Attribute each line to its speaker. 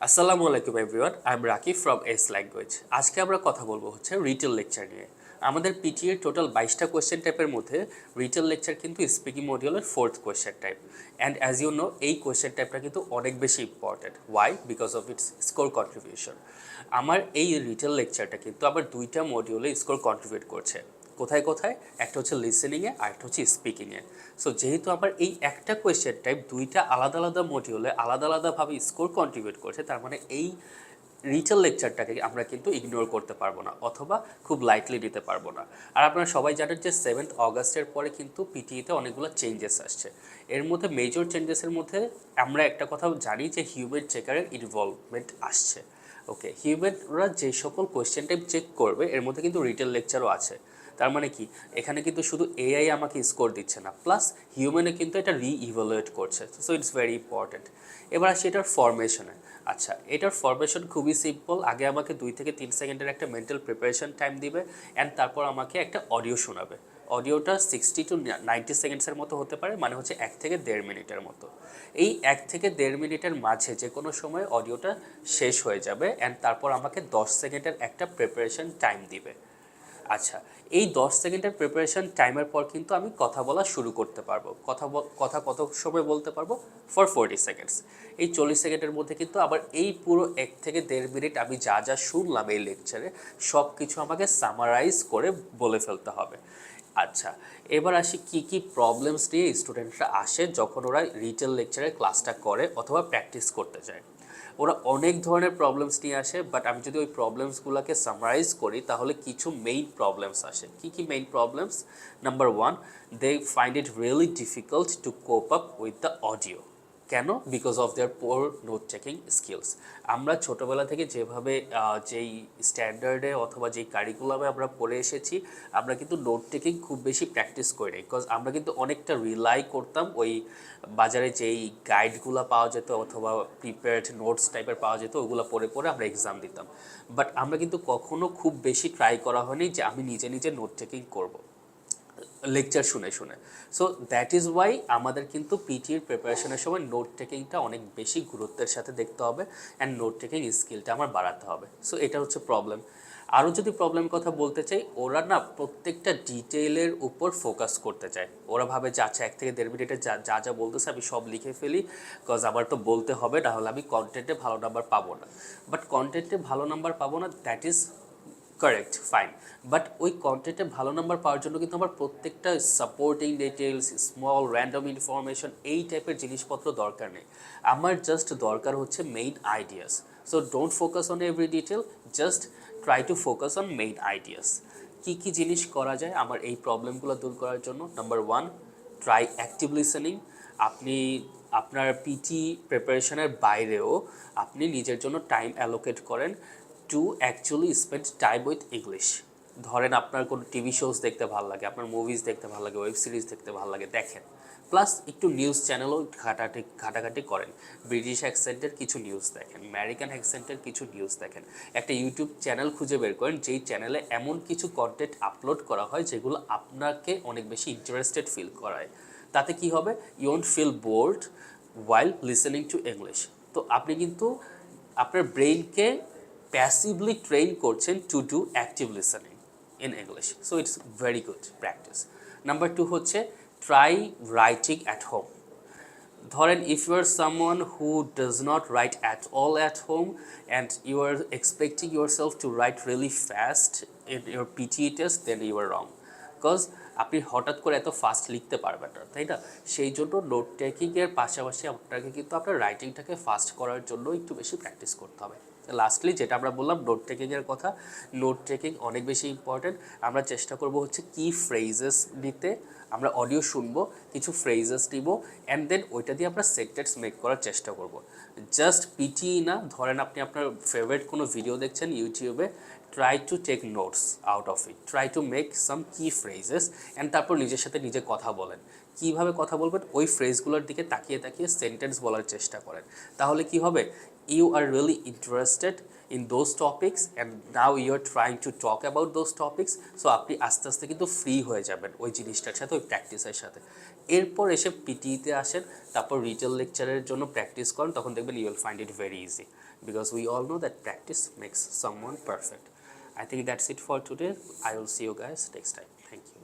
Speaker 1: আসসালামু আলাইকুম everyone, I am Rakib from S language. আজকে আমরা কথা বলবো হচ্ছে রিটেল লেকচার নিয়ে। আমাদের পিটিএ টোটাল 22টা কোয়েশ্চেন টাইপের মধ্যে রিটেল লেকচার কিন্তু স্পিকিং মডিউলের 4th question type. And as you know, এই কোয়েশ্চেন টাইপটা কিন্তু অনেক বেশি important. Why? Because of its score contribution. আমার এই রিটেল লেকচারটা কিন্তু আবার দুইটা মডিউলে স্কোর কন্ট্রিবিউট করছে। কোথায় কোথায়? একটা হচ্ছে লিসেনিংয়ে আর একটা হচ্ছে স্পিকিংয়ে। সো যেহেতু আমার এই একটা কোয়েশ্চেন টাইপ দুইটা আলাদা আলাদা মডিউলে আলাদা আলাদাভাবে স্কোর কন্ট্রিবিউট করছে, তার মানে এই রিটেল লেকচারটাকে আমরা কিন্তু ইগনোর করতে পারবো না অথবা খুব লাইটলি নিতে পারবো না। আর আপনারা সবাই জানেন যে 7th অগাস্টের পরে কিন্তু পিটিইতে অনেকগুলো চেঞ্জেস আসছে। এর মধ্যে মেজর চেঞ্জেসের মধ্যে আমরা একটা কথা জানি যে হিউম্যান চেকারের ইনভলভমেন্ট আসছে। ওকে, হিউম্যানরা যে সকল কোয়েশ্চেন টাইপ চেক করবে এর মধ্যে কিন্তু রিটেল লেকচারও আছে। তার মানে কি, এখানে কিন্তু শুধু এআই আমাকে স্কোর দিচ্ছে না, প্লাস হিউম্যানে কিন্তু এটা রি-ইভ্যালুয়েট করছে। So it's very important. এবার আসি এটার ফরমেশনে। আচ্ছা, এটার ফরমেশন খুবই সিম্পল। আগে আমাকে 2 থেকে 3 সেকেন্ডের একটা মেন্টাল প্রিপারেশন টাইম দিবে, অ্যান্ড তারপর আমাকে একটা অডিও শোনাবে। অডিওটা 60 to 90 সেকেন্ডসের মতো হতে পারে, মানে হচ্ছে 1 থেকে 1.5 মিনিটের মতো। এই 1 থেকে 1.5 মিনিটের মাঝে যে কোনো সময় অডিওটা শেষ হয়ে যাবে, অ্যান্ড তারপর আমাকে 10 সেকেন্ডের একটা প্রিপারেশন টাইম দিবে। আচ্ছা, এই 10 সেকেন্ডের প্রিপারেশন টাইমের পর কিন্তু আমি কথা বলা শুরু করতে পারবো। কথা কত সময় বলতে পারবো? For 40 seconds. এই 40 সেকেন্ডের মধ্যে কিন্তু আবার এই পুরো 1 থেকে 1.5 মিনিট আমি যা যা শুনলাম এই লেকচারে সব কিছু আমাকে সামারাইজ করে বলে ফেলতে হবে। আচ্ছা, এবার আসি কি কি প্রবলেমস নিয়ে স্টুডেন্টরা আসে যখন ওরা রিটেল লেকচারের ক্লাসটা করে অথবা প্র্যাকটিস করতে যায়। ওরা অনেক ধরনের প্রবলেমস নিয়ে আসে, বাট আমি যদি ওই প্রবলেমসগুলোকে সামারাইজ করি তাহলে কিছু মেইন প্রবলেমস আসে। কি কি main problems? Number 1, they find it really difficult to cope up with the audio. কেন? Because of their poor note taking skills. আমরা ছোটোবেলা থেকে যেভাবে যেই স্ট্যান্ডার্ডে অথবা যেই কারিকুলামে আমরা পড়ে এসেছি, আমরা কিন্তু নোট টেকিং খুব বেশি প্র্যাকটিস করি না। বিকজ আমরা কিন্তু অনেকটা রিলাই করতাম ওই বাজারে যেই গাইডগুলো পাওয়া যেত অথবা প্রিপেয়ার্ড নোটস টাইপের পাওয়া যেত, ওগুলো পড়ে পড়ে আমরা এক্সাম দিতাম। বাট আমরা কিন্তু কখনো খুব বেশি ট্রাই করা হয়নি যে আমি নিজে নিজে নোট টেকিং করবো লেকচার শুনে শুনে। সো দ্যাট ইজ ওয়াই আমাদের কিন্তু পিটির প্রিপারেশনের সময় নোট টেকিংটা অনেক বেশি গুরুত্বের সাথে দেখতে হবে, অ্যান্ড নোট টেকিং স্কিলটা আমার বাড়াতে হবে। সো এটা হচ্ছে প্রবলেম। আরও যদি প্রবলেম কথা বলতে চাই, ওরা না প্রত্যেকটা ডিটেইলের উপর ফোকাস করতে চায়। ওরা ভাবে যে আচ্ছা 1 থেকে 1.5 মিনিটে যা যা যা বলতেছে আমি সব লিখে ফেলি, বিকজ আমার তো বলতে হবে, না হলে আমি কন্টেন্টে ভালো নাম্বার পাবো না। বাট কন্টেন্টে ভালো নাম্বার পাবো না, that is correct, fine. But ওই কন্টেন্টে ভালো নাম্বার পাওয়ার জন্য কিন্তু আমার প্রত্যেকটা supporting details, small random information, এই টাইপের জিনিসপত্র দরকার নেই। আমার জাস্ট দরকার হচ্ছে main ideas. So don't focus on every detail, just try to focus on main ideas. কী কী জিনিস করা যায় আমার এই প্রবলেমগুলো দূর করার জন্য? Number 1, try active listening. আপনি আপনার পিটি প্রিপারেশনের বাইরেও আপনি নিজের জন্য টাইম অ্যালোকেট করেন to actually spend time with English. ধরেন আপনার কোনো টিভি শোজ দেখতে ভালো লাগে, আপনার মুভিজ দেখতে ভালো লাগে, ওয়েব সিরিজ দেখতে ভালো লাগে, দেখেন। প্লাস একটু নিউজ চ্যানেলও ঘাটাঘাটি করেন। ব্রিটিশ অ্যাকসেন্টের কিছু নিউজ দেখেন, আমেরিকান অ্যাকসেন্টের কিছু নিউজ দেখেন। একটা ইউটিউব চ্যানেল খুঁজে বের করেন যেই চ্যানেলে এমন কিছু কন্টেন্ট আপলোড করা হয় যেগুলো আপনাকে অনেক বেশি ইন্টারেস্টেড ফিল করায়। তাতে কি হবে? You won't feel bored while listening to English. তো আপনি কিন্তু আপনার ব্রেইনকে প্যাসিভলি ট্রেন করছেন to do active listening in English. So it's very good practice. Number 2 হচ্ছে ট্রাই রাইটিং অ্যাট হোম। ধরেন if you are someone who does not write at all at home and you are expecting yourself to write really fast in your PTE test, then you are wrong. Because আপনি হঠাৎ করে এত fast লিখতে পারবেন না, তাই না? সেই জন্য নোট টেকিংয়ের পাশাপাশি আপনাকে কিন্তু আপনার রাইটিংটাকে ফাস্ট করার জন্য একটু বেশি প্র্যাকটিস করতে হবে। লাস্টলি যেটা আমরা বললাম নোট টেকিংয়ের কথা, নোট টেকিং অনেক বেশি ইম্পর্টেন্ট। আমরা চেষ্টা করব হচ্ছে কি ফ্রেজেস নিতে। আমরা অডিও শুনবো, কিছু ফ্রেজেস নিব, অ্যান্ড দেন ওইটা দিয়ে আমরা সেন্টেন্স মেক করার চেষ্টা করব। জাস্ট পিটিই না, ধরেন আপনি আপনার ফেভারিট কোনো ভিডিও দেখছেন ইউটিউবে, try to take notes out of it, try to make some key phrases, and তারপর নিজের সাথে নিজে কথা বলেন। কীভাবে কথা বলবেন? ওই ফ্রেজগুলোর দিকে তাকিয়ে তাকিয়ে সেন্টেন্স বলার চেষ্টা করেন। তাহলে কি হবে? You are really interested in those topics and now you are trying to talk about those topics, so আপনি আস্তে আস্তে কিন্তু ফ্রি হয়ে যাবেন ওই জিনিসটার সাথে, ওই প্র্যাকটিসের সাথে। এরপর এসে পিটিইতে আসেন, তারপর রিটেল লেকচারের জন্য প্র্যাকটিস করেন, তখন দেখবেন you will find it very easy because we all know that practice makes someone perfect. I think that's it for today. I will see you guys next time. Thank you.